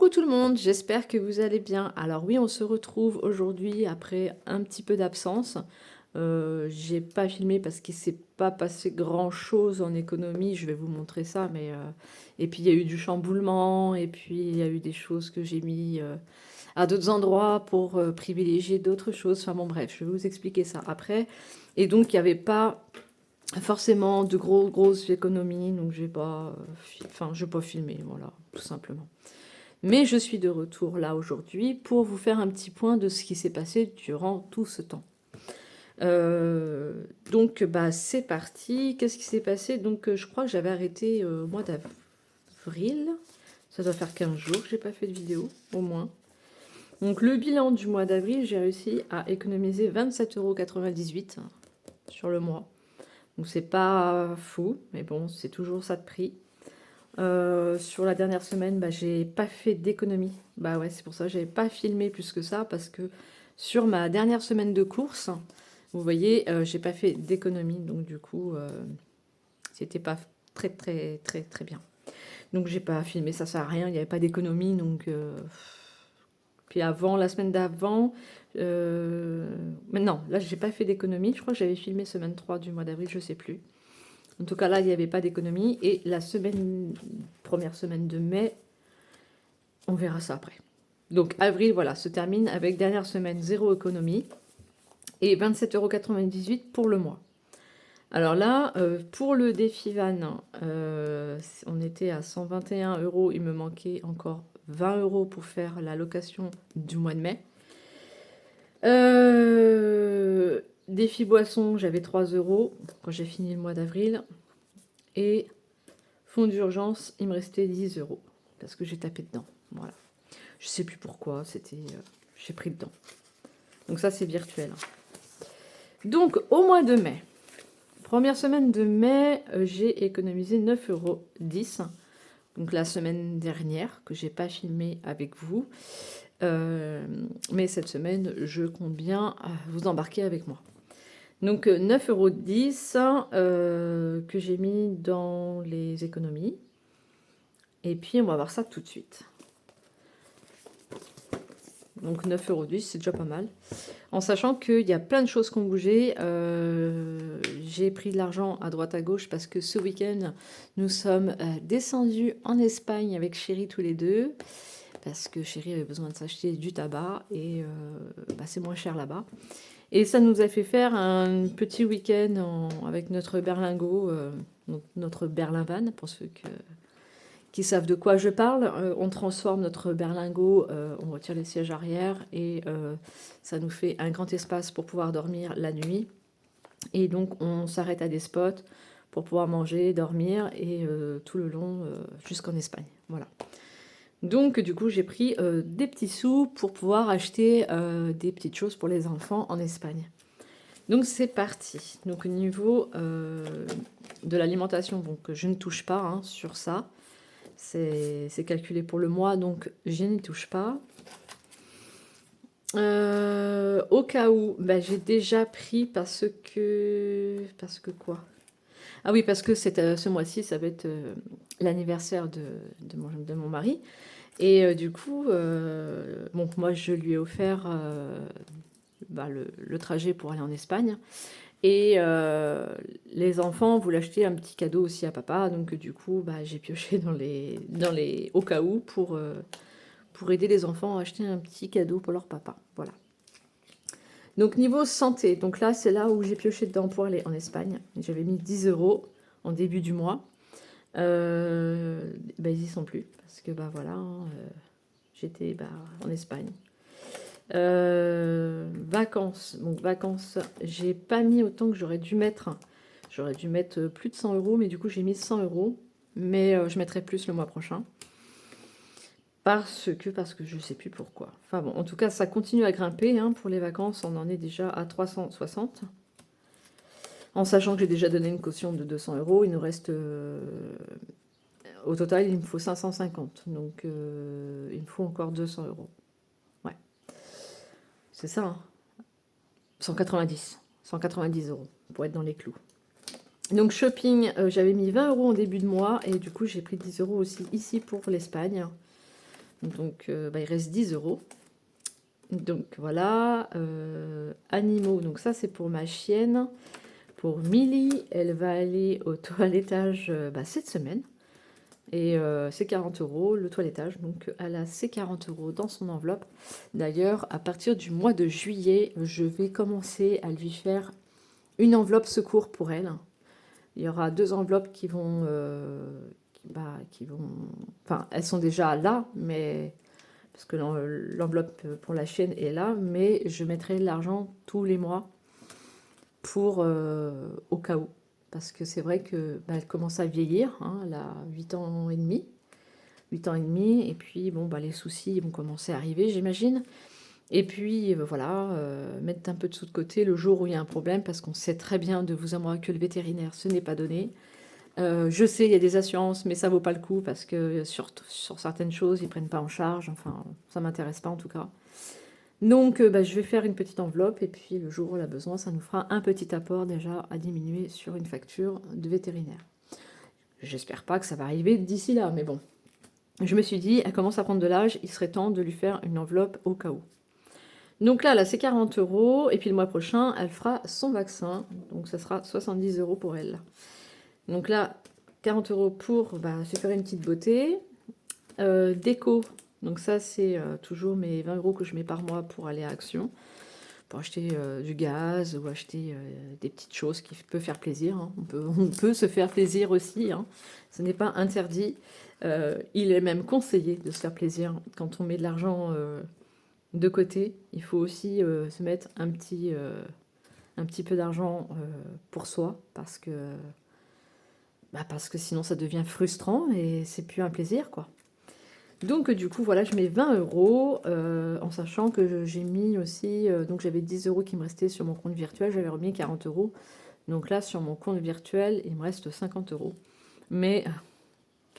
Coucou tout le monde, j'espère que vous allez bien. Alors oui, on se retrouve aujourd'hui après un petit peu d'absence. J'ai pas filmé parce qu'il s'est pas passé grand-chose en économie, je vais vous montrer ça, et puis il y a eu du chamboulement, et puis il y a eu des choses que j'ai mis à d'autres endroits pour privilégier d'autres choses. Enfin bon, bref, je vais vous expliquer ça après. Et donc il n'y avait pas forcément de grosses économies, donc j'ai pas filmé, voilà, tout simplement. Mais je suis de retour là aujourd'hui pour vous faire un petit point de ce qui s'est passé durant tout ce temps. Donc bah c'est parti. Qu'est-ce qui s'est passé? Donc je crois que j'avais arrêté au mois d'avril. Ça doit faire 15 jours que j'ai pas fait de vidéo, au moins. Donc le bilan du mois d'avril, j'ai réussi à économiser 27,98 € sur le mois. Donc c'est pas fou, mais bon, c'est toujours ça de prix. Sur la dernière semaine, bah, j'ai pas fait d'économie. Bah ouais, c'est pour ça que j'avais pas filmé plus que ça, parce que sur ma dernière semaine de course, vous voyez, j'ai pas fait d'économie, donc du coup, c'était pas très bien. Donc j'ai pas filmé, ça sert à rien, il n'y avait pas d'économie, donc... Puis avant, la semaine d'avant, mais non, là j'ai pas fait d'économie, je crois que j'avais filmé semaine 3 du mois d'avril, je sais plus. En tout cas, là, il n'y avait pas d'économie. Et la première semaine de mai, on verra ça après. Donc, avril, voilà, se termine avec dernière semaine, zéro économie. Et 27,98 € pour le mois. Alors là, pour le défi van, on était à 121 €. Il me manquait encore 20 € pour faire la location du mois de mai. Défi boisson, j'avais 3 € quand j'ai fini le mois d'avril. Et fonds d'urgence, il me restait 10 € parce que j'ai tapé dedans. Voilà. Je sais plus pourquoi, j'ai pris dedans. Donc ça, c'est virtuel. Donc, au mois de mai, première semaine de mai, j'ai économisé 9,10 €. Donc la semaine dernière, que j'ai pas filmé avec vous. Mais cette semaine, je compte bien vous embarquer avec moi. Donc 9,10 € que j'ai mis dans les économies. Et puis on va voir ça tout de suite. Donc 9,10 €, c'est déjà pas mal. En sachant qu'il y a plein de choses qui ont bougé. J'ai pris de l'argent à droite à gauche parce que ce week-end, nous sommes descendus en Espagne avec Chéri tous les deux. Parce que Chéri avait besoin de s'acheter du tabac et c'est moins cher là-bas. Et ça nous a fait faire un petit week-end avec notre berlingot, notre berlin van, pour ceux qui savent de quoi je parle. On transforme notre berlingot, on retire les sièges arrière et ça nous fait un grand espace pour pouvoir dormir la nuit. Et donc on s'arrête à des spots pour pouvoir manger, dormir et tout le long jusqu'en Espagne. Voilà. Donc du coup j'ai pris des petits sous pour pouvoir acheter des petites choses pour les enfants en Espagne. Donc c'est parti. Donc au niveau de l'alimentation, donc je ne touche pas sur ça. C'est calculé pour le mois, donc je n'y touche pas. Au cas où, j'ai déjà pris parce que quoi? Ah oui, parce que ce mois-ci, ça va être l'anniversaire de mon mari. Et du coup, bon, moi, je lui ai offert le trajet pour aller en Espagne. Et les enfants voulaient acheter un petit cadeau aussi à papa. Donc du coup, j'ai pioché dans les au cas où pour aider les enfants à acheter un petit cadeau pour leur papa. Voilà. Donc niveau santé, donc là c'est là où j'ai pioché dedans pour aller en Espagne. J'avais mis 10 € en début du mois. Ils y sont plus parce que voilà, j'étais en Espagne. Vacances. Donc vacances, j'ai pas mis autant que j'aurais dû mettre. J'aurais dû mettre plus de 100 €, mais du coup j'ai mis 100 €. Mais je mettrai plus le mois prochain. Parce que je sais plus pourquoi. Enfin bon, en tout cas, ça continue à grimper. Pour les vacances, on en est déjà à 360. En sachant que j'ai déjà donné une caution de 200 €, il nous reste... au total, il me faut 550. Donc, il me faut encore 200 €. Ouais. C'est ça, 190. 190 € pour être dans les clous. Donc, shopping, j'avais mis 20 € en début de mois. Et du coup, j'ai pris 10 € aussi ici pour l'Espagne. Donc il reste 10 €. Donc voilà, animaux, donc ça c'est pour ma chienne. Pour Milly, elle va aller au toilettage cette semaine. Et c'est 40 € le toilettage, donc elle a ses 40 € dans son enveloppe. D'ailleurs, à partir du mois de juillet, je vais commencer à lui faire une enveloppe secours pour elle. Il y aura 2 enveloppes qui vont... Enfin, elles sont déjà là, mais... Parce que l'enveloppe pour la chienne est là, mais je mettrai de l'argent tous les mois pour au cas où. Parce que c'est vrai que elle commence à vieillir, hein, elle a 8 ans et demi. 8 ans et demi, et puis bon, les soucis vont commencer à arriver, j'imagine. Et puis voilà, mettre un peu de sous de côté le jour où il y a un problème, parce qu'on sait très bien de vous à moi que le vétérinaire, ce n'est pas donné. Je sais, il y a des assurances, mais ça vaut pas le coup, parce que sur certaines choses, ils prennent pas en charge. Enfin, ça m'intéresse pas en tout cas. Donc, je vais faire une petite enveloppe, et puis le jour où elle a besoin, ça nous fera un petit apport déjà à diminuer sur une facture de vétérinaire. J'espère pas que ça va arriver d'ici là, mais bon. Je me suis dit, elle commence à prendre de l'âge, il serait temps de lui faire une enveloppe au cas où. Donc là, c'est 40 €, et puis le mois prochain, elle fera son vaccin, donc ça sera 70 € pour elle. Donc là, 40 € pour se faire une petite beauté. Déco, donc ça c'est toujours mes 20 € que je mets par mois pour aller à Action, pour acheter du gaz ou acheter des petites choses qui peuvent faire plaisir, hein. On peut se faire plaisir aussi, hein. Ce n'est pas interdit. Il est même conseillé de se faire plaisir quand on met de l'argent de côté. Il faut aussi se mettre un petit peu d'argent pour soi, parce que sinon ça devient frustrant et c'est plus un plaisir, quoi. Donc du coup voilà, je mets 20 € en sachant que j'ai mis aussi, donc j'avais 10 € qui me restaient sur mon compte virtuel, j'avais remis 40 €. Donc là sur mon compte virtuel, il me reste 50 €. Mais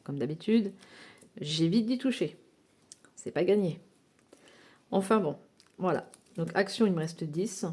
comme d'habitude, j'évite d'y toucher. C'est pas gagné. Enfin bon, voilà. Donc Action, il me reste 10.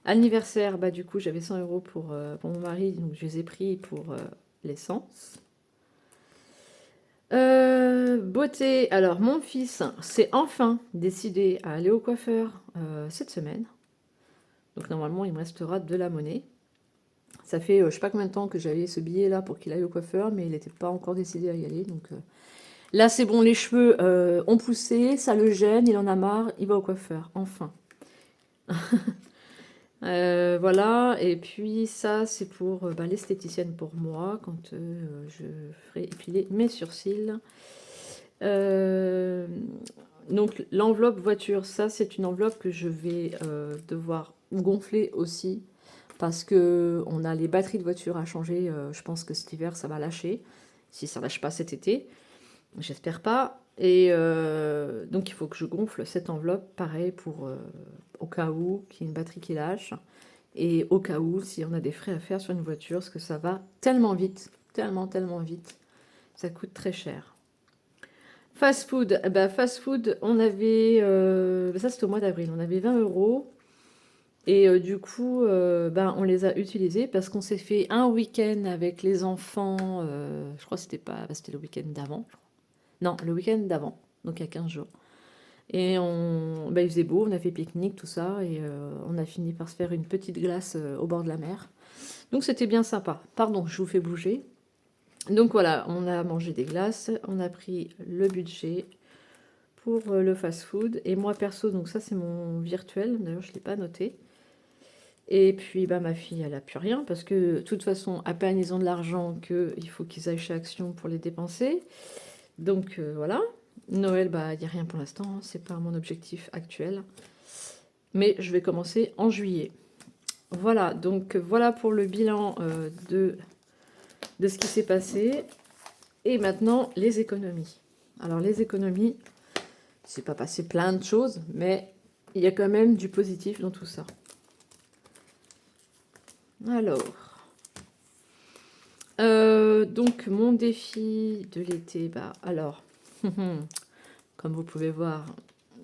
Anniversaire, du coup j'avais 100 € pour mon mari, donc je les ai pris pour l'essence. Beauté, alors mon fils s'est enfin décidé à aller au coiffeur cette semaine. Donc normalement il me restera de la monnaie. Ça fait je sais pas combien de temps que j'avais ce billet là pour qu'il aille au coiffeur, mais il n'était pas encore décidé à y aller. Donc là c'est bon, les cheveux ont poussé, ça le gêne, il en a marre, il va au coiffeur, enfin. Voilà, et puis ça c'est pour l'esthéticienne pour moi, quand je ferai épiler mes sourcils. Donc l'enveloppe voiture, ça c'est une enveloppe que je vais devoir gonfler aussi, parce que on a les batteries de voiture à changer. Je pense que cet hiver ça va lâcher, si ça lâche pas cet été, j'espère pas. Et donc il faut que je gonfle cette enveloppe, pareil, pour au cas où qu'il y ait une batterie qui lâche, et au cas où si on a des frais à faire sur une voiture, parce que ça va tellement vite, tellement vite, ça coûte très cher. Fast food, fast food, on avait, ça c'était au mois d'avril, on avait 20 €, et du coup, on les a utilisés parce qu'on s'est fait un week-end avec les enfants, je crois que c'était pas, c'était le week-end d'avant, je crois. Non, le week-end d'avant, donc il y a 15 jours. Et il faisait beau, on a fait pique-nique, tout ça, et on a fini par se faire une petite glace au bord de la mer. Donc c'était bien sympa. Pardon, je vous fais bouger. Donc voilà, on a mangé des glaces, on a pris le budget pour le fast-food. Et moi, perso, donc ça, c'est mon virtuel. D'ailleurs, je ne l'ai pas noté. Et puis, ma fille, elle n'a plus rien, parce que, de toute façon, à peine ils ont de l'argent qu'il faut qu'ils aillent chez Action pour les dépenser. Donc, voilà. Noël, il n'y a rien pour l'instant, hein. C'est pas mon objectif actuel. Mais je vais commencer en juillet. Voilà, donc voilà pour le bilan de ce qui s'est passé. Et maintenant, les économies. Alors, les économies, c'est pas passé plein de choses, mais il y a quand même du positif dans tout ça. Alors, donc mon défi de l'été, alors, comme vous pouvez voir,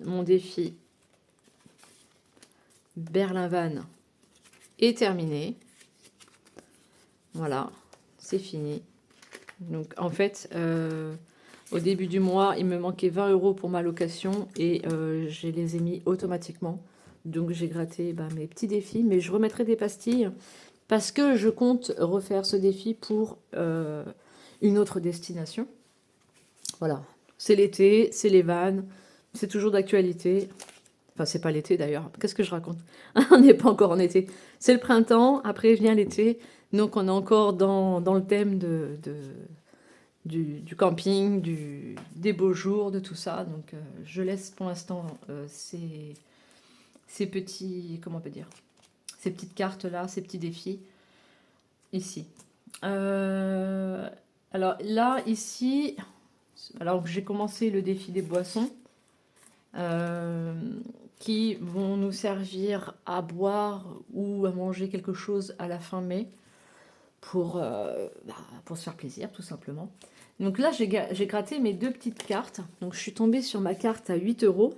mon défi Berlin-Van est terminé. Voilà, c'est fini. Donc en fait, Au début du mois, il me manquait 20 € pour ma location et je les ai mis automatiquement. Donc j'ai gratté mes petits défis, mais je remettrai des pastilles parce que je compte refaire ce défi pour une autre destination. Voilà, c'est l'été, c'est les vannes, c'est toujours d'actualité. Enfin, c'est pas l'été d'ailleurs. Qu'est-ce que je raconte? On n'est pas encore en été. C'est le printemps, après vient l'été. Donc, on est encore dans le thème du camping, des beaux jours, de tout ça. Donc, je laisse pour l'instant ces petits, comment on peut dire, ces petites cartes-là, ces petits défis ici. Alors là, ici, alors j'ai commencé le défi des boissons. Qui vont nous servir à boire ou à manger quelque chose à la fin mai pour se faire plaisir tout simplement. Donc là j'ai gratté mes deux petites cartes. Donc je suis tombée sur ma carte à 8 €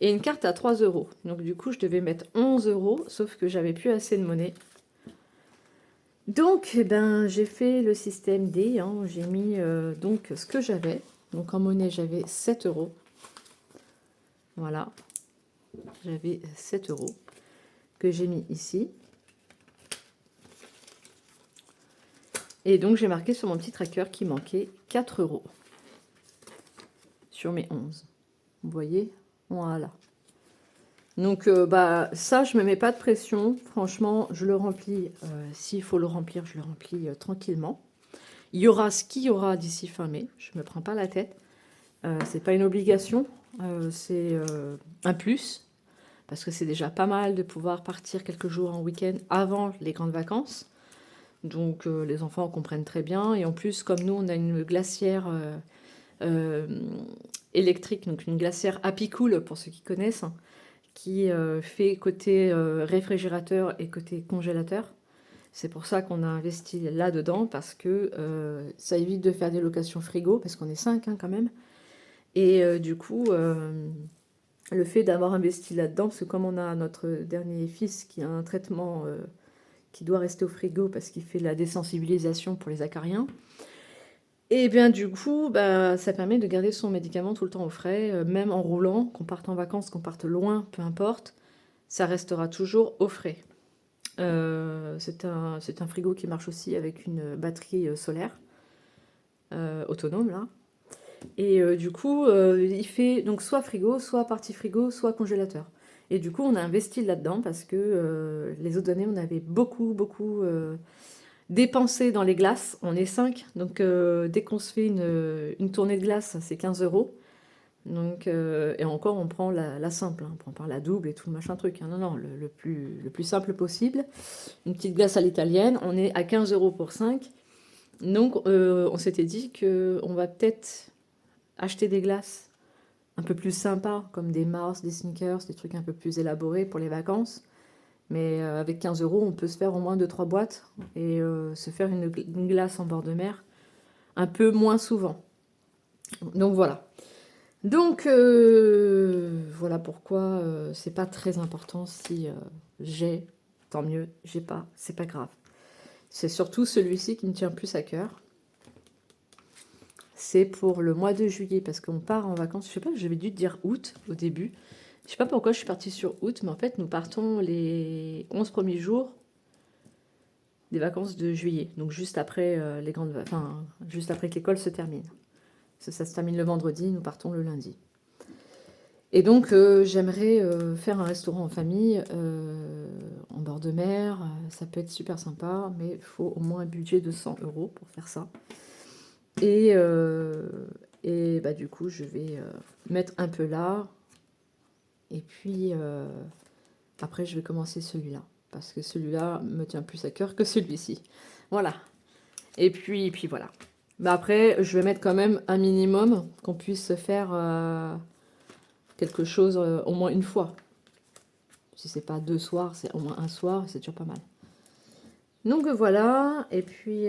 et une carte à 3 €. Donc du coup je devais mettre 11 €, sauf que j'avais plus assez de monnaie. Donc j'ai fait le système D, hein. J'ai mis donc ce que j'avais. Donc en monnaie j'avais 7 €. Voilà, j'avais 7 € que j'ai mis ici. Et donc j'ai marqué sur mon petit tracker qu'il manquait 4 € sur mes 11. Vous voyez? Voilà. Donc ça, je ne me mets pas de pression. Franchement, je le remplis. S'il faut le remplir, je le remplis tranquillement. Il y aura ce qu'il y aura d'ici fin mai. Je ne me prends pas la tête. C'est pas une obligation. C'est un plus. Parce que c'est déjà pas mal de pouvoir partir quelques jours en week-end avant les grandes vacances. Donc les enfants comprennent très bien. Et en plus, comme nous, on a une glacière électrique, donc une glacière Apicool, pour ceux qui connaissent, qui fait côté réfrigérateur et côté congélateur. C'est pour ça qu'on a investi là-dedans, parce que ça évite de faire des locations frigo, parce qu'on est 5 quand même. Et du coup, le fait d'avoir investi là-dedans, parce que comme on a notre dernier fils qui a un traitement qui doit rester au frigo parce qu'il fait la désensibilisation pour les acariens, et bien du coup, ça permet de garder son médicament tout le temps au frais, même en roulant, qu'on parte en vacances, qu'on parte loin, peu importe, ça restera toujours au frais. C'est un frigo qui marche aussi avec une batterie solaire autonome là. Et du coup, il fait donc soit frigo, soit partie frigo, soit congélateur. Et du coup, on a investi là-dedans parce que les autres années, on avait beaucoup dépensé dans les glaces. On est 5, donc dès qu'on se fait une tournée de glace, c'est 15 €. Donc, et encore, on prend la simple, hein, on prend pas la double et tout le machin truc, hein. Non, non, le plus simple possible. Une petite glace à l'italienne, on est à 15 € pour 5. Donc, on s'était dit qu'on va peut-être acheter des glaces un peu plus sympas, comme des Mars, des Snickers, des trucs un peu plus élaborés pour les vacances. Mais avec 15 €, on peut se faire au moins 2-3 boîtes et se faire une glace en bord de mer un peu moins souvent. Donc voilà. Donc voilà pourquoi c'est pas très important si j'ai, tant mieux, j'ai pas, c'est pas grave. C'est surtout celui-ci qui me tient plus à cœur. C'est pour le mois de juillet parce qu'on part en vacances. Je sais pas, j'avais dû dire août au début. Je sais pas pourquoi je suis partie sur août, mais en fait nous partons les 11 premiers jours des vacances de juillet, donc juste après les grandes, enfin juste après que l'école se termine. Ça se termine le vendredi, nous partons le lundi. Et donc, j'aimerais faire un restaurant en famille, en bord de mer. Ça peut être super sympa, mais il faut au moins un budget de 100 € pour faire ça. Et du coup, je vais mettre un peu là. Et puis, après, je vais commencer celui-là. Parce que celui-là me tient plus à cœur que celui-ci. Voilà. Et puis voilà. Après, je vais mettre quand même un minimum qu'on puisse faire quelque chose au moins une fois. Si c'est pas 2 soirs, c'est au moins un soir, c'est déjà pas mal. Donc voilà, et puis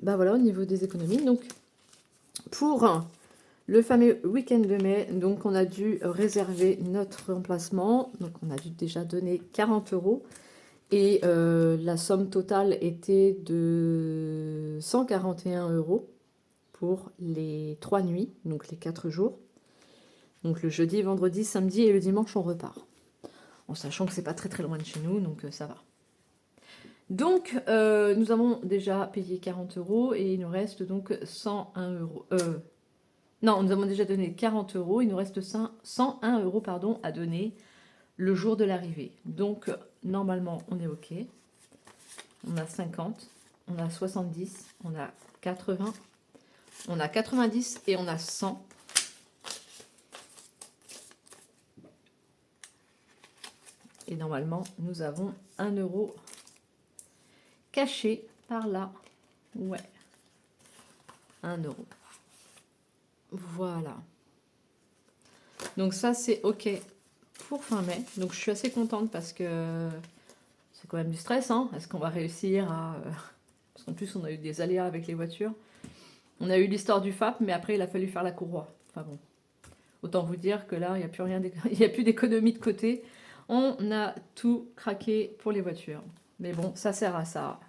voilà au niveau des économies. Donc pour le fameux week-end de mai, donc on a dû réserver notre emplacement. Donc on a dû déjà donner 40 € et la somme totale était de 141 €. pour les 3 nuits, donc les 4 jours. Donc le jeudi, vendredi, samedi et le dimanche, on repart. En sachant que c'est pas très très loin de chez nous, donc ça va. Donc, nous avons déjà payé 40 € et il nous reste donc 101 €. Non, nous avons déjà donné 40 €, il nous reste 101 € pardon, à donner le jour de l'arrivée. Donc, normalement, on est OK. On a 50, on a 70, on a 80, on a 90 et on a 100. Et normalement, nous avons 1 € caché par là. Ouais. 1 €. Voilà. Donc ça, c'est OK pour fin mai. Donc je suis assez contente parce que c'est quand même du stress. Hein. Est-ce qu'on va réussir à... Parce qu'en plus, on a eu des aléas avec les voitures. On a eu l'histoire du FAP, mais après, il a fallu faire la courroie. Enfin bon. Autant vous dire que là, il n'y a plus rien, il n'y a plus d'économie de côté. On a tout craqué pour les voitures. Mais bon, ça sert à ça.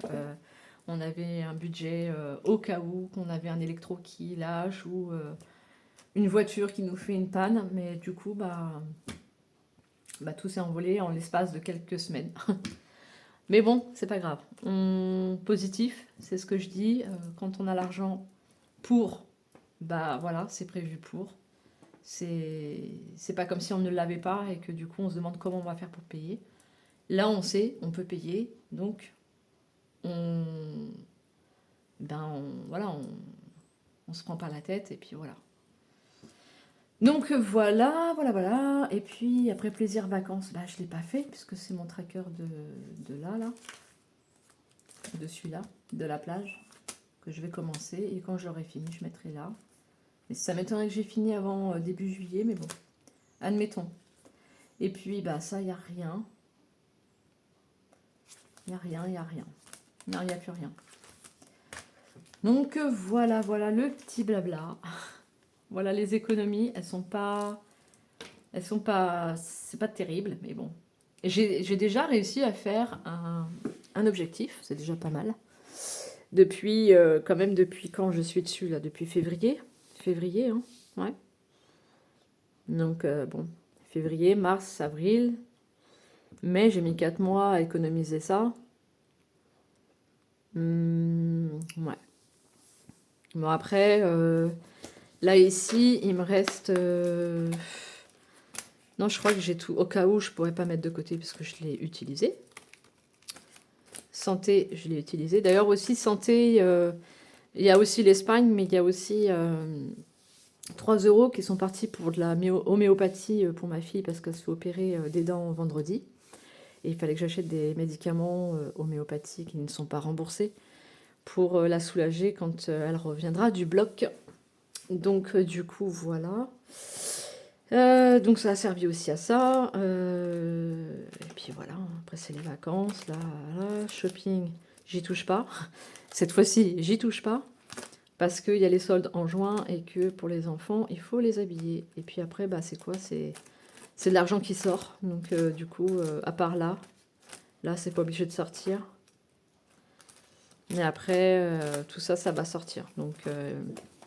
On avait un budget au cas où, qu'on avait un électro qui lâche ou une voiture qui nous fait une panne. Mais du coup, tout s'est envolé en l'espace de quelques semaines. Mais bon, c'est pas grave. Positif, c'est ce que je dis. Quand on a l'argent pour, voilà, c'est prévu pour. C'est pas comme si on ne l'avait pas et que du coup on se demande comment on va faire pour payer. Là on sait, on peut payer, donc voilà, on se prend pas la tête et puis voilà. Donc voilà. Et puis après plaisir vacances, je l'ai pas fait puisque c'est mon tracker de là, de celui-là, de la plage que je vais commencer et quand j'aurai fini je mettrai là. Mais ça m'étonnerait que j'ai fini avant début juillet, mais bon, admettons. Et puis, ça, il n'y a rien. Il n'y a rien. Non, il n'y a plus rien. Donc, voilà le petit blabla. Voilà les économies. C'est pas terrible, mais bon. J'ai déjà réussi à faire un objectif, c'est déjà pas mal. Depuis quand je suis dessus, là, depuis février. Février, hein, ouais. Donc, bon, février, mars, avril, mai, j'ai mis 4 mois à économiser ça. Ouais. Bon, après, là, ici, il me reste... Non, je crois que j'ai tout. Au cas où, je pourrais pas mettre de côté parce que je l'ai utilisé. Santé, je l'ai utilisé. D'ailleurs, aussi, santé, il y a aussi l'Espagne, mais il y a aussi 3 € qui sont partis pour de la homéopathie pour ma fille parce qu'elle se fait opérer des dents vendredi. Et il fallait que j'achète des médicaments homéopathiques qui ne sont pas remboursés pour la soulager quand elle reviendra du bloc. Donc du coup, voilà. Donc ça a servi aussi à ça. Et puis voilà, après c'est les vacances, là, shopping, j'y touche pas. Cette fois-ci, j'y touche pas. Parce qu'il y a les soldes en juin et que pour les enfants, il faut les habiller. Et puis après, c'est quoi? C'est de l'argent qui sort. Donc du coup, à part là, c'est pas obligé de sortir. Mais après, tout ça, ça va sortir. Donc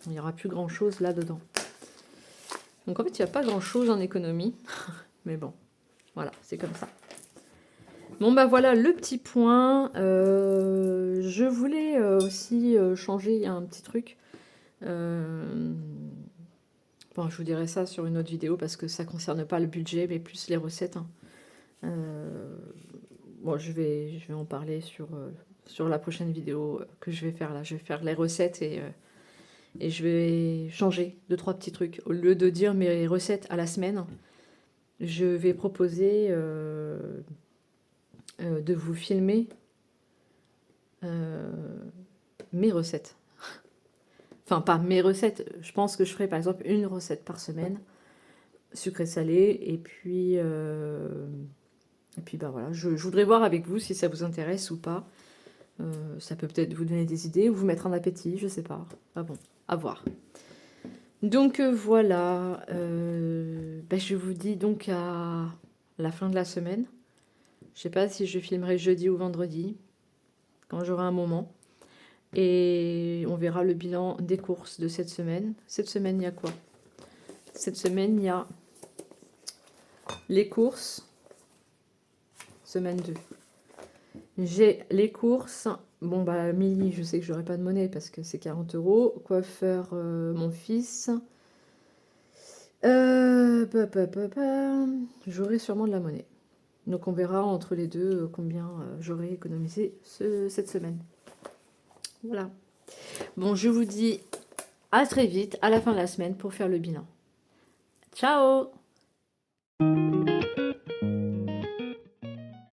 il n'y aura plus grand-chose là-dedans. Donc en fait, il n'y a pas grand-chose en économie. Mais bon, voilà, c'est comme ça. Bon, voilà le petit point. Je voulais aussi changer un petit truc. Bon, je vous dirai ça sur une autre vidéo parce que ça ne concerne pas le budget, mais plus les recettes. Hein. Bon, je vais en parler sur la prochaine vidéo que je vais faire là. Je vais faire les recettes et je vais changer 2-3 petits trucs. Au lieu de dire mes recettes à la semaine, je vais proposer de vous filmer mes recettes. Enfin, pas mes recettes. Je pense que je ferai par exemple une recette par semaine, sucré-salé. Et puis voilà. Je voudrais voir avec vous si ça vous intéresse ou pas. Ça peut peut-être vous donner des idées ou vous mettre en appétit, je sais pas. Ah bon, à voir. Donc voilà. Je vous dis donc à la fin de la semaine. Je sais pas si je filmerai jeudi ou vendredi, quand j'aurai un moment. Et on verra le bilan des courses de cette semaine. Cette semaine, il y a quoi? Cette semaine, il y a les courses. Semaine 2. J'ai les courses. Bon, bah, Milly, je sais que j'aurai pas de monnaie parce que c'est 40 €. Coiffeur, mon fils. J'aurai sûrement de la monnaie. Donc, on verra entre les deux combien j'aurai économisé cette semaine. Voilà. Bon, je vous dis à très vite, à la fin de la semaine, pour faire le bilan. Ciao!